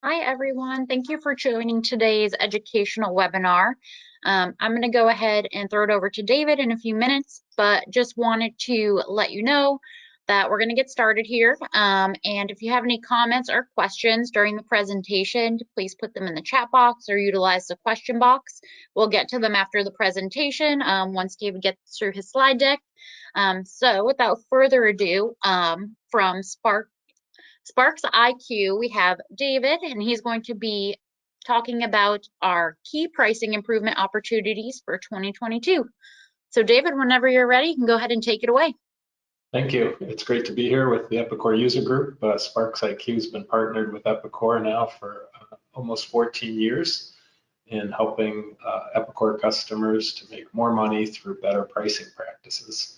Hi, everyone. Thank you for joining today's educational webinar. I'm going to go ahead and throw it over to David in a few minutes, but just wanted to let you know that we're going to get started here. And if you have any comments or questions during the presentation, please put them in the chat box or utilize the question box. We'll get to them after the presentation once David gets through his slide deck. So without further ado, from SPARXiQ, we have David, and he's going to be talking about our key pricing improvement opportunities for 2022. So David, whenever you're ready, you can go ahead and take it away. Thank you. It's great to be here with the Epicor user group. SPARXiQ has been partnered with Epicor now for almost 14 years in helping Epicor customers to make more money through better pricing practices.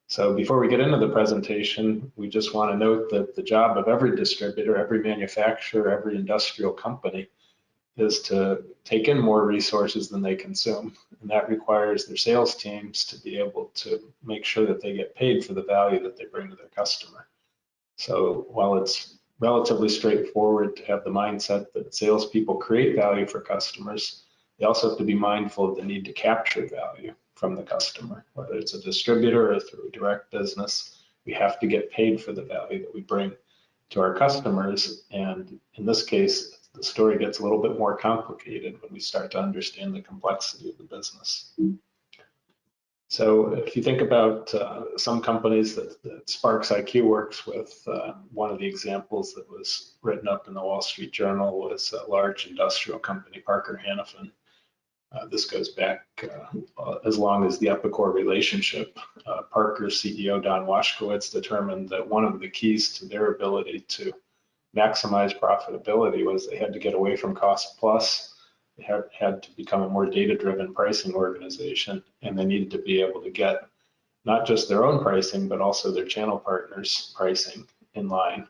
So before we get into the presentation, we just want to note that the job of every distributor, every manufacturer, every industrial company is to take in more resources than they consume. And that requires their sales teams to be able to make sure that they get paid for the value that they bring to their customer. So while it's relatively straightforward to have the mindset that salespeople create value for customers, they also have to be mindful of the need to capture value from the customer, whether it's a distributor or through a direct business. We have to get paid for the value that we bring to our customers. And in this case, the story gets a little bit more complicated when we start to understand the complexity of the business. So if you think about some companies that SPARXiQ works with, one of the examples that was written up in the Wall Street Journal was a large industrial company, Parker Hannifin. This goes back as long as the Epicor relationship. Parker's CEO, Don Washkowitz, determined that one of the keys to their ability to maximize profitability was they had to get away from cost plus. They had to become a more data-driven pricing organization, and they needed to be able to get not just their own pricing, but also their channel partners' pricing in line.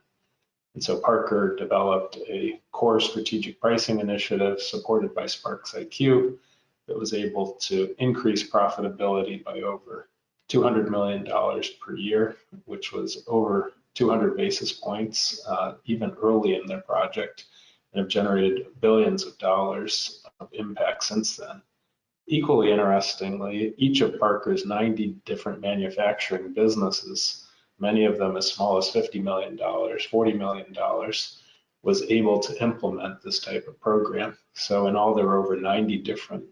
And so Parker developed a core strategic pricing initiative supported by SPARXiQ that was able to increase profitability by over $200 million per year, which was over 200 basis points even early in their project, and have generated billions of dollars of impact since then. Equally interestingly, each of Parker's 90 different manufacturing businesses, many of them as small as $50 million, $40 million, was able to implement this type of program. So in all, there were over 90 different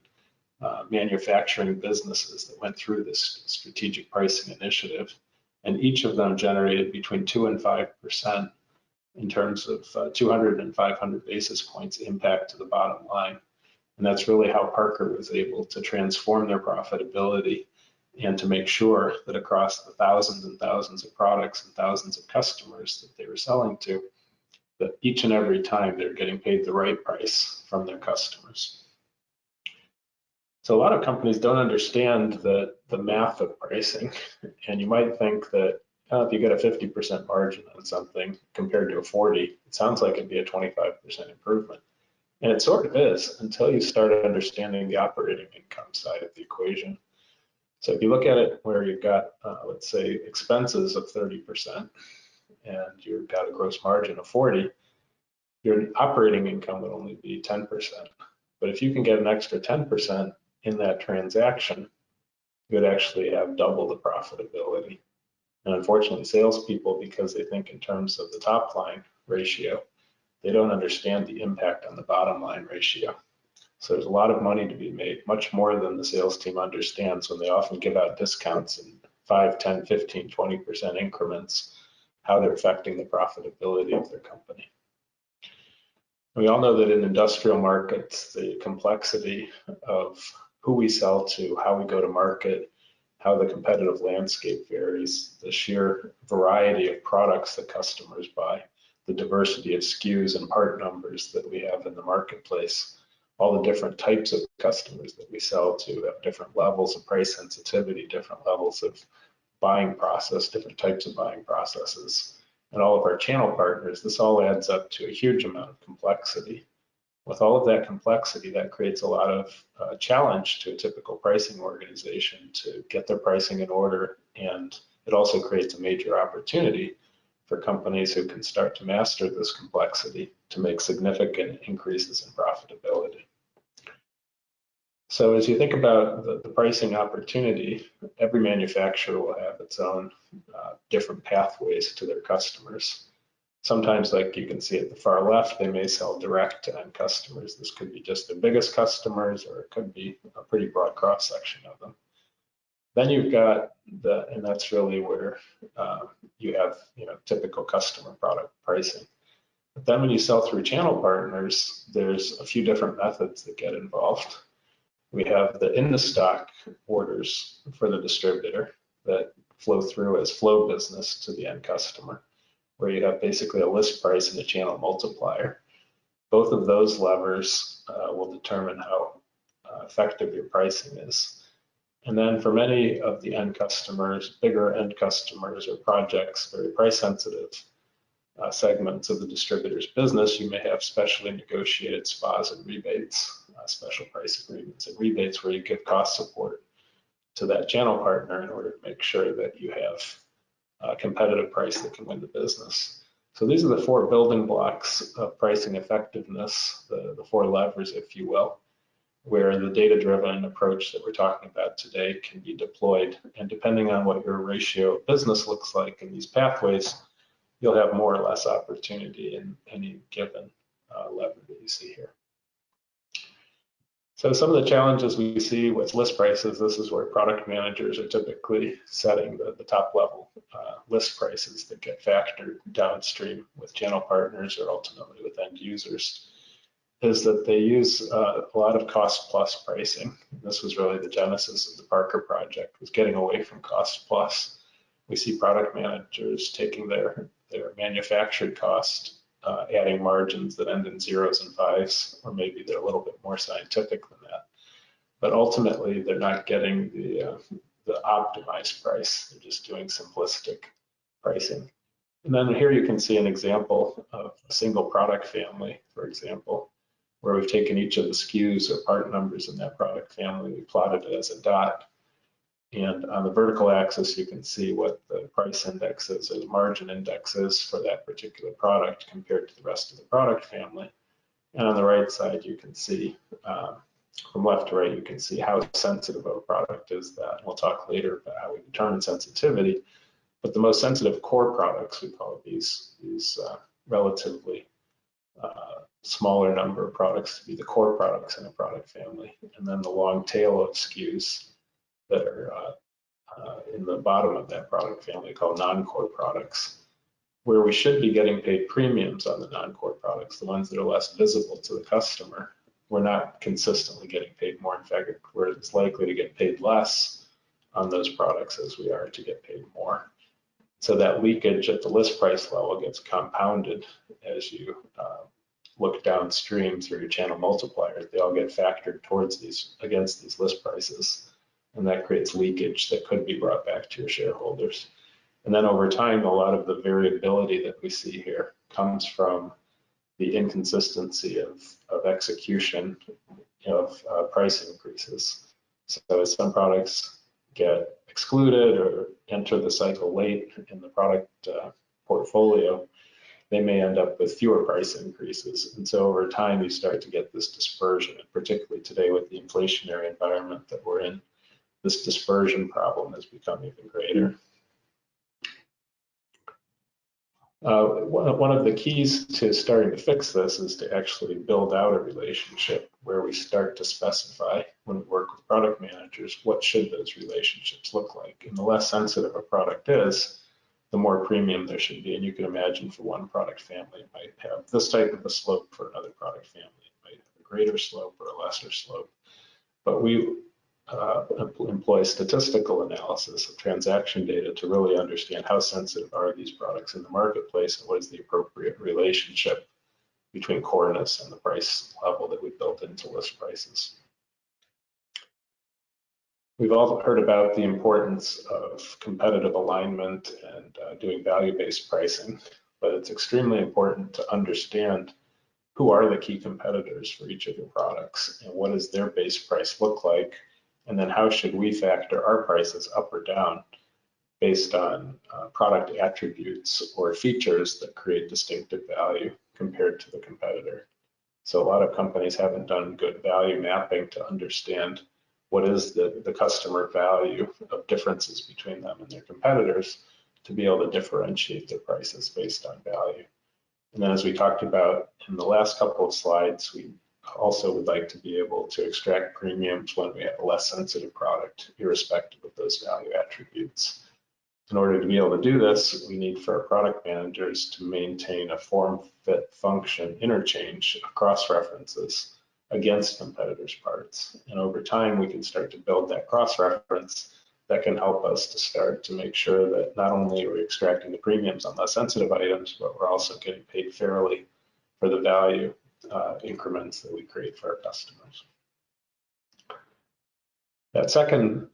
manufacturing businesses that went through this strategic pricing initiative, and each of them generated between 2 and 5% in terms of 200 and 500 basis points impact to the bottom line. And that's really how Parker was able to transform their profitability and to make sure that across the thousands and thousands of products and thousands of customers that they were selling to, that each and every time they're getting paid the right price from their customers. So a lot of companies don't understand the math of pricing, and you might think that if you get a 50% margin on something compared to a 40, it sounds like it'd be a 25% improvement. And it sort of is until you start understanding the operating income side of the equation. So if you look at it where you've got, let's say, expenses of 30% and you've got a gross margin of 40, your operating income would only be 10%. But if you can get an extra 10% in that transaction, you would actually have double the profitability. And unfortunately, salespeople, because they think in terms of the top line ratio, they don't understand the impact on the bottom line ratio. So there's a lot of money to be made, much more than the sales team understands when they often give out discounts in 5, 10, 15, 20% increments, how they're affecting the profitability of their company. We all know that in industrial markets, the complexity of who we sell to, how we go to market, how the competitive landscape varies, the sheer variety of products that customers buy, the diversity of SKUs and part numbers that we have in the marketplace, all the different types of customers that we sell to have different levels of price sensitivity, different levels of buying process, different types of buying processes, and all of our channel partners. This all adds up to a huge amount of complexity. With all of that complexity, that creates a lot of challenge to a typical pricing organization to get their pricing in order, and it also creates a major opportunity for companies who can start to master this complexity to make significant increases in profitability. So as you think about the pricing opportunity, every manufacturer will have its own different pathways to their customers. Sometimes, like you can see at the far left, they may sell direct to end customers. This could be just their biggest customers, or it could be a pretty broad cross-section of them. Then you've got and that's really where you have, typical customer product pricing. But then when you sell through channel partners, there's a few different methods that get involved. We have the in-the-stock orders for the distributor that flow through as flow business to the end customer, where you have basically a list price and a channel multiplier. Both of those levers will determine how effective your pricing is. And then for many of the end customers, bigger end customers or projects, very price sensitive segments of the distributor's business, you may have specially negotiated SPAs and rebates, special price agreements and rebates where you give cost support to that channel partner in order to make sure that you have a competitive price that can win the business. So these are the four building blocks of pricing effectiveness, the four levers, if you will, where the data-driven approach that we're talking about today can be deployed. And depending on what your ratio of business looks like in these pathways, you'll have more or less opportunity in any given lever that you see here. So some of the challenges we see with list prices, this is where product managers are typically setting the top level list prices that get factored downstream with channel partners or ultimately with end users, is that they use a lot of cost plus pricing. This was really the genesis of the Parker project, was getting away from cost plus. We see product managers taking their manufactured cost, adding margins that end in zeros and fives, or maybe they're a little bit more scientific than that. But ultimately, they're not getting the optimized price. They're just doing simplistic pricing. And then here you can see an example of a single product family, for example, where we've taken each of the SKUs or part numbers in that product family, we plotted it as a dot. And on the vertical axis, you can see what the price index is or the margin index is for that particular product compared to the rest of the product family. And on the right side, you can see, from left to right, you can see how sensitive of a product is that. We'll talk later about how we determine sensitivity. But the most sensitive core products, we call these relatively smaller number of products to be the core products in a product family. And then the long tail of SKUs that are in the bottom of that product family called non-core products, where we should be getting paid premiums on the non-core products, the ones that are less visible to the customer. We're not consistently getting paid more. In fact, we're as likely to get paid less on those products as we are to get paid more. So that leakage at the list price level gets compounded as you look downstream through your channel multipliers. They all get factored towards against these list prices. And that creates leakage that could be brought back to your shareholders. And then over time, a lot of the variability that we see here comes from the inconsistency of execution of price increases. So as some products get excluded or enter the cycle late in the product portfolio, they may end up with fewer price increases. And so over time, you start to get this dispersion, and particularly today with the inflationary environment that we're in, this dispersion problem has become even greater. One of the keys to starting to fix this is to actually build out a relationship where we start to specify, when we work with product managers, what should those relationships look like. And the less sensitive a product is, the more premium there should be. And you can imagine for one product family, it might have this type of a slope. For another product family, it might have a greater slope or a lesser slope. But we employ statistical analysis of transaction data to really understand how sensitive are these products in the marketplace and what is the appropriate relationship between coreness and the price level that we built into list prices. We've all heard about the importance of competitive alignment and doing value-based pricing, but it's extremely important to understand who are the key competitors for each of your products and what does their base price look like. And then how should we factor our prices up or down based on product attributes or features that create distinctive value compared to the competitor. So a lot of companies haven't done good value mapping to understand what is the customer value of differences between them and their competitors to be able to differentiate their prices based on value. And then as we talked about in the last couple of slides, we also would like to be able to extract premiums when we have a less sensitive product, irrespective of those value attributes. In order to be able to do this, we need for our product managers to maintain a form, fit, function interchange of cross-references against competitors' parts. And over time, we can start to build that cross-reference that can help us to start to make sure that not only are we extracting the premiums on less sensitive items, but we're also getting paid fairly for the value increments that we create for our customers. That second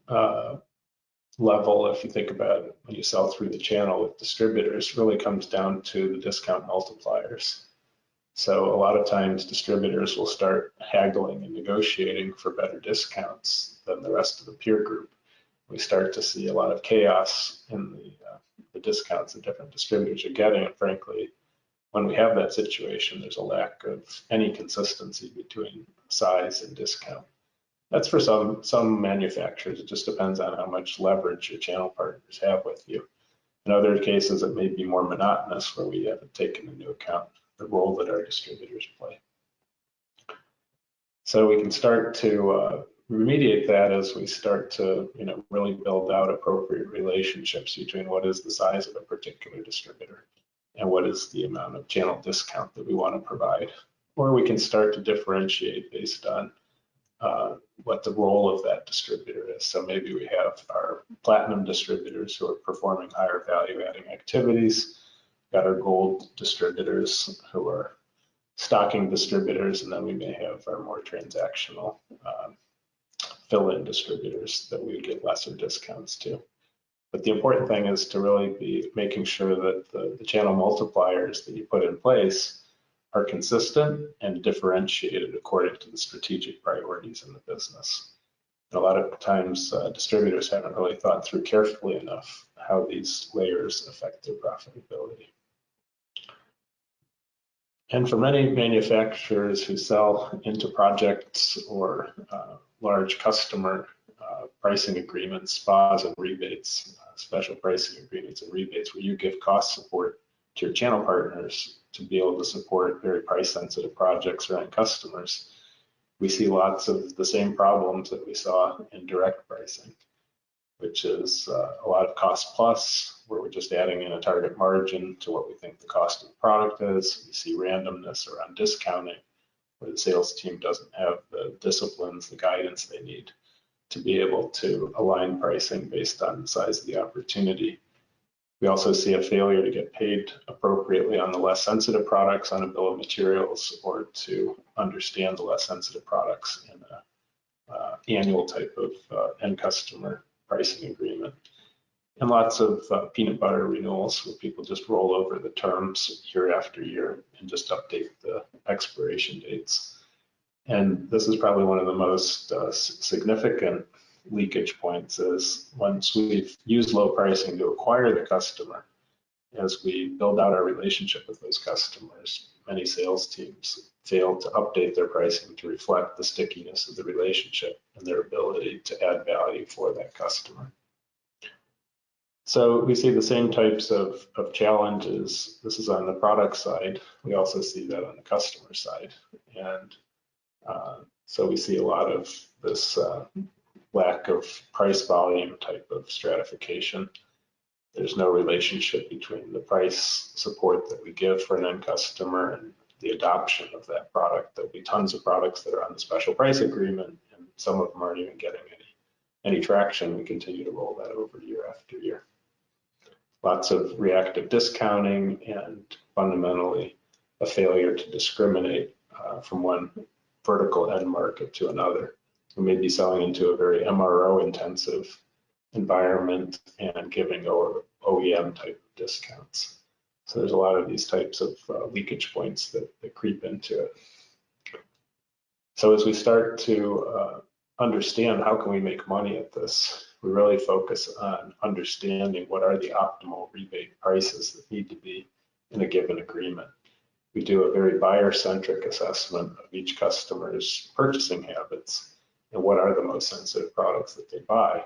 level, if you think about it, when you sell through the channel with distributors, really comes down to the discount multipliers. So a lot of times distributors will start haggling and negotiating for better discounts than the rest of the peer group. We start to see a lot of chaos in the discounts that different distributors are getting. And frankly, when we have that situation, there's a lack of any consistency between size and discount. That's for some manufacturers. It just depends on how much leverage your channel partners have with you. In other cases, it may be more monotonous where we haven't taken into account the role that our distributors play. So we can start to remediate that as we start to really build out appropriate relationships between what is the size of a particular distributor and what is the amount of channel discount that we want to provide. Or we can start to differentiate based on what the role of that distributor is. So maybe we have our platinum distributors who are performing higher value adding activities, got our gold distributors who are stocking distributors, and then we may have our more transactional fill-in distributors that we get lesser discounts to. But the important thing is to really be making sure that the channel multipliers that you put in place are consistent and differentiated according to the strategic priorities in the business. And a lot of times distributors haven't really thought through carefully enough how these layers affect their profitability. And for many manufacturers who sell into projects or large customer pricing agreements, SPAs and rebates, special pricing agreements and rebates, where you give cost support to your channel partners to be able to support very price sensitive projects or end customers, we see lots of the same problems that we saw in direct pricing, which is a lot of cost plus, where we're just adding in a target margin to what we think the cost of the product is. We see randomness around discounting, where the sales team doesn't have the disciplines, the guidance they need to be able to align pricing based on the size of the opportunity. We also see a failure to get paid appropriately on the less sensitive products on a bill of materials, or to understand the less sensitive products in an annual type of end customer pricing agreement. And lots of peanut butter renewals where people just roll over the terms year after year and just update the expiration dates. And this is probably one of the most significant leakage points, is once we've used low pricing to acquire the customer, as we build out our relationship with those customers, many sales teams fail to update their pricing to reflect the stickiness of the relationship and their ability to add value for that customer. So we see the same types of challenges. This is on the product side. We also see that on the customer side. And so we see a lot of this lack of price volume type of stratification. There's no relationship between the price support that we give for an end customer and the adoption of that product. There'll be tons of products that are on the special price agreement, and some of them aren't even getting any traction. We continue to roll that over year after year. Lots of reactive discounting, and fundamentally a failure to discriminate from one vertical end market to another. We may be selling into a very MRO intensive environment and giving OEM type of discounts. So there's a lot of these types of leakage points that creep into it. So as we start to understand how can we make money at this, we really focus on understanding what are the optimal rebate prices that need to be in a given agreement. We do a very buyer-centric assessment of each customer's purchasing habits and what are the most sensitive products that they buy,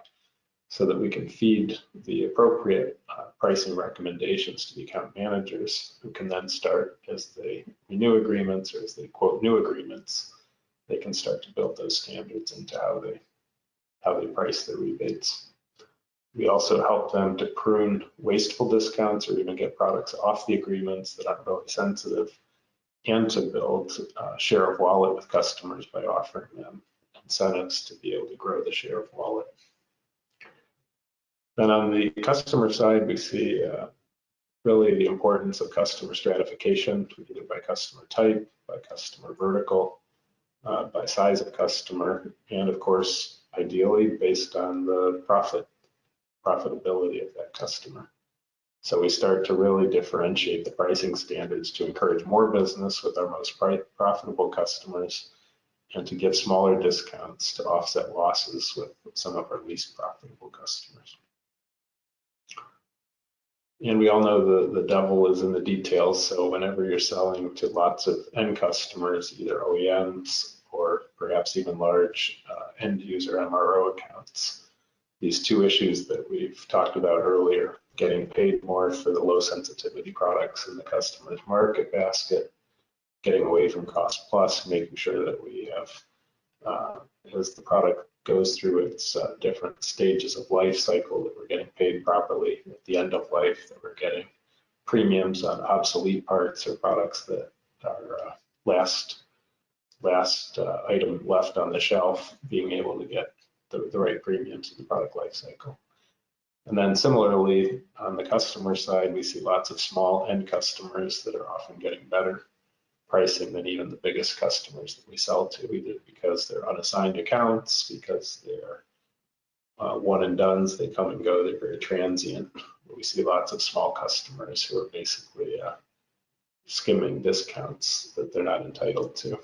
so that we can feed the appropriate pricing recommendations to the account managers, who can then start, as they renew agreements or as they quote new agreements, they can start to build those standards into how they price their rebates. We also help them to prune wasteful discounts or even get products off the agreements that aren't really sensitive, and to build share of wallet with customers by offering them incentives to be able to grow the share of wallet. Then on the customer side, we see really the importance of customer stratification, either by customer type, by customer vertical, by size of customer, and of course, ideally based on the profitability of that customer. So we start to really differentiate the pricing standards to encourage more business with our most profitable customers, and to give smaller discounts to offset losses with some of our least profitable customers. And we all know the devil is in the details. So whenever you're selling to lots of end customers, either OEMs or perhaps even large end user MRO accounts, these two issues that we've talked about earlier, getting paid more for the low sensitivity products in the customer's market basket, getting away from cost plus, making sure that we have, as the product goes through its different stages of life cycle, that we're getting paid properly at the end of life, that we're getting premiums on obsolete parts or products that are last item left on the shelf, being able to get the right premiums in the product life cycle. And then similarly, on the customer side, we see lots of small end customers that are often getting better pricing than even the biggest customers that we sell to, either because they're unassigned accounts, because they're one and dones, they come and go, they're very transient. We see lots of small customers who are basically skimming discounts that they're not entitled to.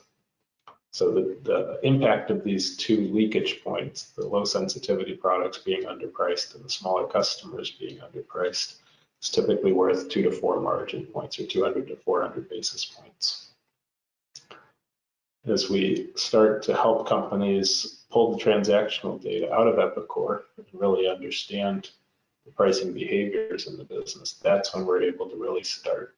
So the impact of these two leakage points, the low sensitivity products being underpriced and the smaller customers being underpriced, is typically worth 2 to 4 margin points, or 200 to 400 basis points. As we start to help companies pull the transactional data out of Epicor and really understand the pricing behaviors in the business, that's when we're able to really start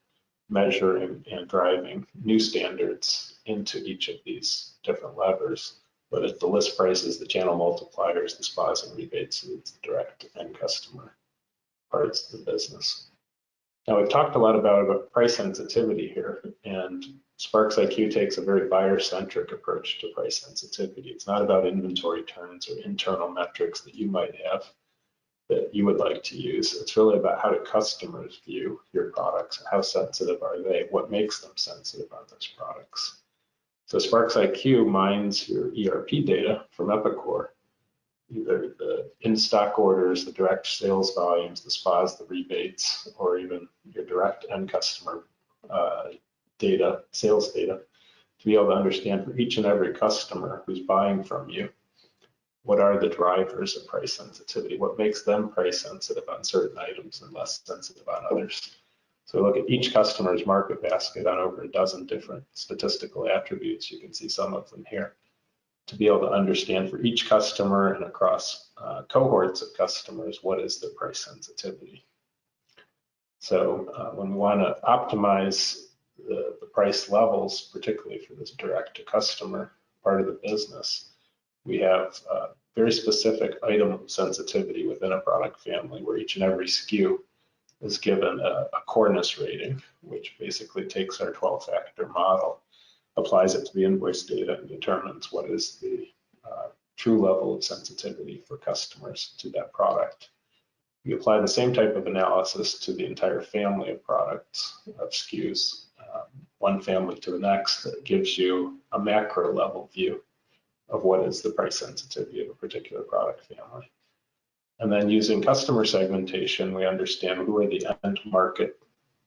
measuring and driving new standards into each of these different levers, whether it's the list prices, the channel multipliers, the SPAs and rebates, and it's the direct end customer parts of the business. Now, we've talked a lot about price sensitivity here, and SPARXiQ takes a very buyer-centric approach to price sensitivity. It's not about inventory turns or internal metrics that you might have that you would like to use. It's really about how do customers view your products, and how sensitive are they, what makes them sensitive on those products. So SPARXiQ mines your ERP data from Epicor, either the in-stock orders, the direct sales volumes, the SPAs, the rebates, or even your direct end customer data, sales data, to be able to understand for each and every customer who's buying from you, what are the drivers of price sensitivity? What makes them price sensitive on certain items and less sensitive on others? So look at each customer's market basket on over a dozen different statistical attributes. You can see some of them here, to be able to understand for each customer and across cohorts of customers, what is the price sensitivity. So when we want to optimize the price levels, particularly for this direct to customer part of the business, we have very specific item sensitivity within a product family, where each and every SKU is given a coreness rating, which basically takes our 12-factor model, applies it to the invoice data, and determines what is the true level of sensitivity for customers to that product. We apply the same type of analysis to the entire family of products, of SKUs, one family to the next, that gives you a macro level view of what is the price sensitivity of a particular product family. And then using customer segmentation, we understand who are the end market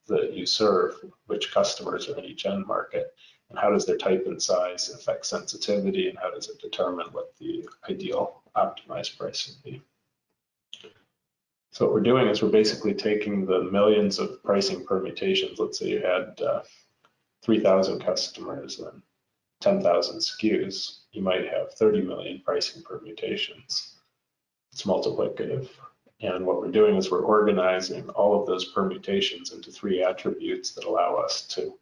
that you serve, which customers are in each end market, And how does their type and size affect sensitivity, and how does it determine what the ideal optimized price would be? So what we're doing is we're basically taking the millions of pricing permutations. Let's say you had 3,000 customers and 10,000 SKUs. You might have 30 million pricing permutations. It's multiplicative. And what we're doing is we're organizing all of those permutations into 3 attributes that allow us to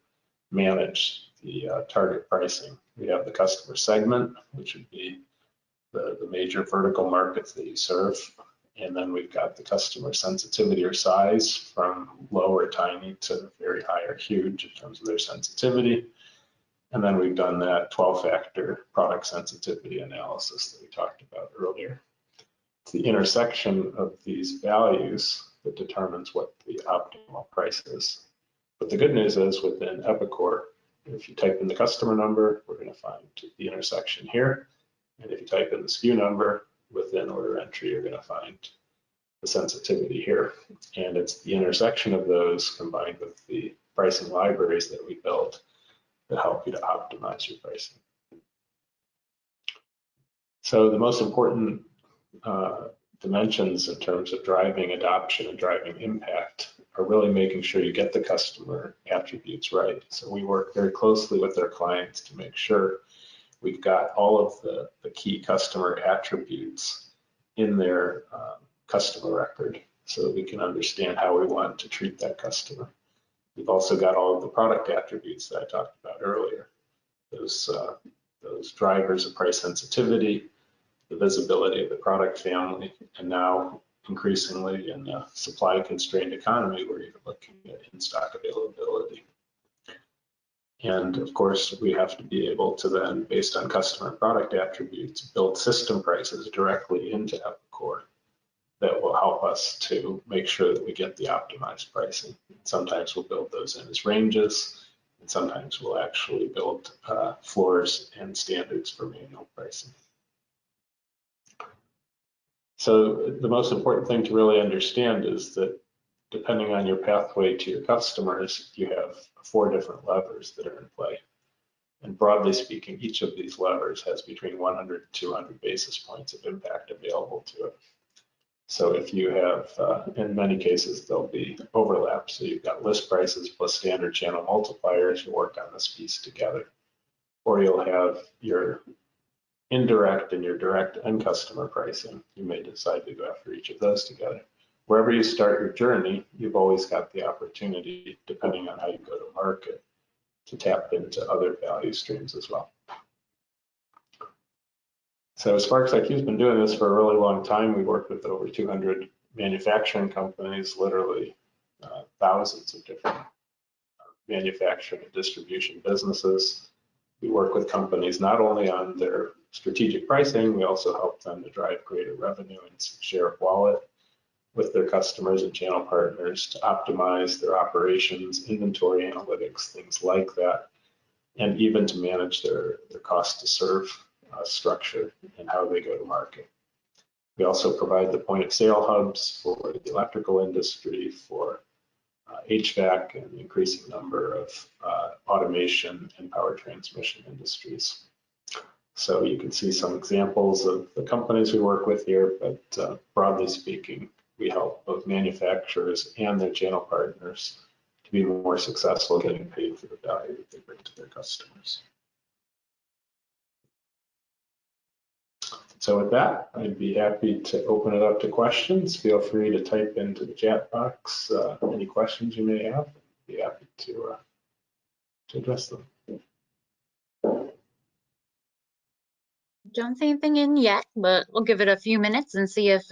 manage the target pricing. We have the customer segment, which would be the major vertical markets that you serve. And then we've got the customer sensitivity or size, from low or tiny to very high or huge in terms of their sensitivity. And then we've done that 12-factor product sensitivity analysis that we talked about earlier. It's the intersection of these values that determines what the optimal price is. But the good news is, within Epicor, if you type in the customer number, we're going to find the intersection here. And if you type in the SKU number within order entry, you're going to find the sensitivity here. And it's the intersection of those combined with the pricing libraries that we built that help you to optimize your pricing. So the most important dimensions in terms of driving adoption and driving impact are really making sure you get the customer attributes right. So we work very closely with our clients to make sure we've got all of the key customer attributes in their customer record so that we can understand how we want to treat that customer. We've also got all of the product attributes that I talked about earlier, those drivers of price sensitivity, the visibility of the product family, and now increasingly in a supply constrained economy, we're even looking at in-stock availability. And of course, we have to be able to then, based on customer product attributes, build system prices directly into Epicor that will help us to make sure that we get the optimized pricing. Sometimes we'll build those in as ranges, and sometimes we'll actually build floors and standards for manual pricing. So the most important thing to really understand is that depending on your pathway to your customers, you have 4 different levers that are in play. And broadly speaking, each of these levers has between 100 and 200 basis points of impact available to it. So if you have, in many cases, there'll be overlap. So you've got list prices plus standard channel multipliers, you work on this piece together. Or you'll have your indirect and your direct end customer pricing. You may decide to go after each of those together. Wherever you start your journey, you've always got the opportunity, depending on how you go to market, to tap into other value streams as well. So SPARXiQ has been doing this for a really long time. We work with over 200 manufacturing companies, literally thousands of different manufacturing and distribution businesses. We work with companies not only on their strategic pricing, we also help them to drive greater revenue and share of wallet with their customers and channel partners to optimize their operations, inventory analytics, things like that, and even to manage their cost to serve structure and how they go to market. We also provide the point of sale hubs for the electrical industry, for HVAC, and an increasing number of automation and power transmission industries. So you can see some examples of the companies we work with here, but broadly speaking, we help both manufacturers and their channel partners to be more successful getting paid for the value that they bring to their customers. So with that, I'd be happy to open it up to questions. Feel free to type into the chat box any questions you may have. I'd be happy to address them. Don't say anything in yet, but we'll give it a few minutes and see if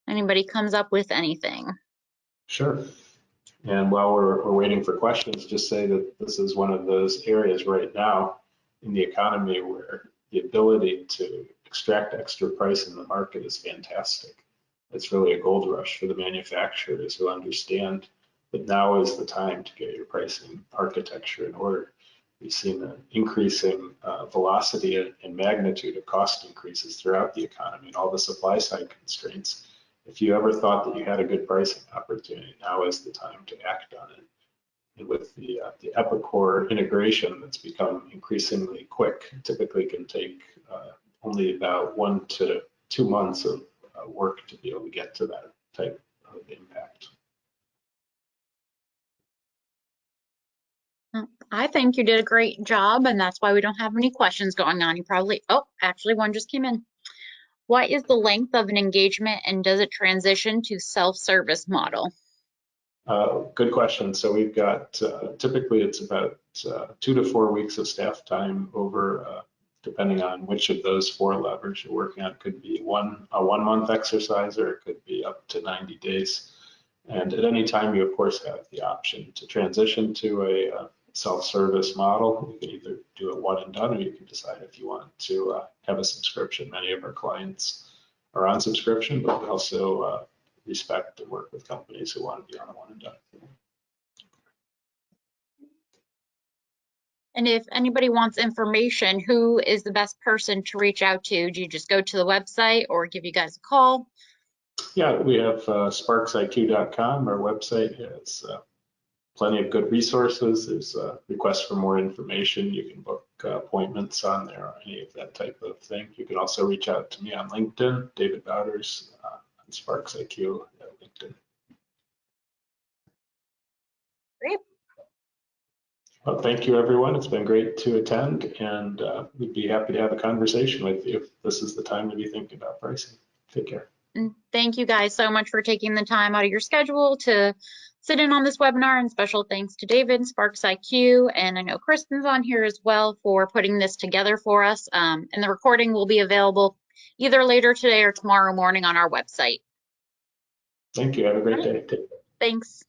anybody comes up with anything. Sure. And while we're waiting for questions, just say that this is one of those areas right now in the economy where the ability to extract extra price in the market is fantastic. It's really a gold rush for the manufacturers who understand that now is the time to get your pricing architecture in order. We've seen an increasing velocity and magnitude of cost increases throughout the economy and all the supply side constraints. If you ever thought that you had a good pricing opportunity, now is the time to act on it. And with the Epicor integration that's become increasingly quick, typically can take only about 1 to 2 months of work to be able to get to that type of impact. I think you did a great job, and that's why we don't have any questions going on. You probably, oh, actually one just came in. What is the length of an engagement, and does it transition to self-service model? Good question. So we've got, typically it's about 2 to 4 weeks of staff time over, depending on which of those 4 levers you're working on. It could be a 1 month exercise, or it could be up to 90 days. And at any time, you of course have the option to transition to a self-service model. You can either do it one and done, or you can decide if you want to have a subscription. Many of our clients are on subscription, but we also respect and work with companies who want to be on a one and done. And if anybody wants information, who is the best person to reach out to? Do you just go to the website or give you guys a call? Yeah, we have SPARXiQ.com. Our website has plenty of good resources. There's a request for more information. You can book appointments on there or any of that type of thing. You can also reach out to me on LinkedIn, David Bowders on SPARXiQ at LinkedIn. Great. Well, thank you, everyone. It's been great to attend, and we'd be happy to have a conversation with you if this is the time to be thinking about pricing. Take care. And thank you guys so much for taking the time out of your schedule to sit in on this webinar, and special thanks to David, SPARXiQ, and I know Kristen's on here as well for putting this together for us. And the recording will be available either later today or tomorrow morning on our website. Thank you. Have a great day. Thanks.